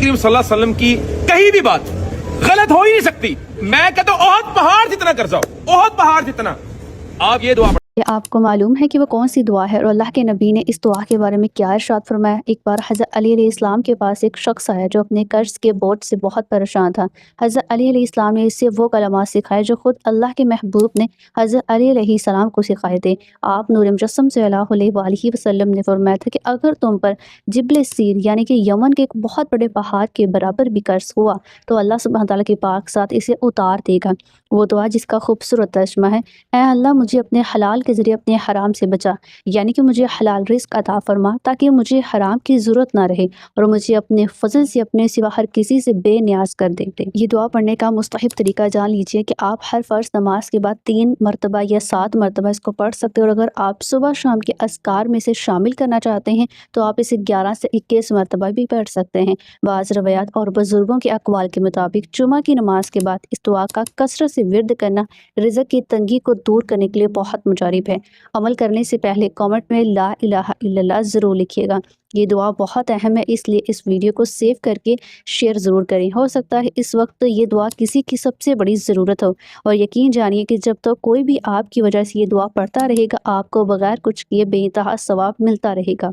کریم صلی اللہ علیہ وسلم کی کہیں بھی بات غلط ہو ہی نہیں سکتی. میں کہتا ہوں احد پہاڑ جتنا کر جاؤ, احد پہاڑ جتنا. آپ یہ دعا آپ کو معلوم ہے کہ وہ کون سی دعا ہے اور اللہ کے نبی نے اس دعا کے بارے میں کیا ارشاد فرمایا؟ ایک بار حضرت علی علیہ السلام کے پاس ایک شخص آیا جو اپنے قرض کے بوجھ سے بہت پریشان تھا. حضرت علی علیہ السلام نے اسے وہ کلمات سکھائے جو خود اللہ کے محبوب نے حضرت علی علیہ السلام کو سکھائے تھے. آپ نور مجسم صلی اللہ علیہ وآلہ وسلم نے فرمایا تھا کہ اگر تم پر جبل سیر یعنی کہ یمن کے ایک بہت بڑے پہاڑ کے برابر بھی قرض ہوا تو اللہ سبحانہ تعالیٰ کے پاک ساتھ اسے اتار دے گا. وہ دعا جس کا خوبصورت ترجمہ ہے: اے اللہ مجھے اپنے حلال کے ذریعے اپنے حرام سے بچا، یعنی کہ مجھے حلال رزق عطا فرما تاکہ مجھے حرام کی ضرورت نہ رہے اور مجھے اپنے فضل سے اپنے سوا ہر کسی سے بے نیاز کر دے. یہ دعا پڑھنے کا مستحب طریقہ جان لیجئے کہ آپ ہر فرض نماز کے بعد 3 مرتبہ یا 7 مرتبہ اس کو پڑھ سکتے ہیں، اور اگر آپ صبح شام کے اذکار میں سے شامل کرنا چاہتے ہیں تو آپ اسے 11 سے 21 مرتبہ بھی پڑھ سکتے ہیں. بعض روایات اور بزرگوں کے اقوال کے مطابق جمعہ کی نماز کے بعد اس دعا کا کثرت سے ورد کرنا رزق کی تنگی کو دور کرنے کے لیے بہت مجارب ہے. عمل کرنے سے پہلے کامنٹ میں لا الہ الا اللہ ضرور لکھیے گا. یہ دعا بہت اہم ہے، اس لیے اس ویڈیو کو سیو کر کے شیئر ضرور کریں. ہو سکتا ہے اس وقت یہ دعا کسی کی سب سے بڑی ضرورت ہو، اور یقین جانیے کہ جب تک کوئی بھی آپ کی وجہ سے یہ دعا پڑھتا رہے گا آپ کو بغیر کچھ کیے بے انتہا ثواب ملتا رہے گا.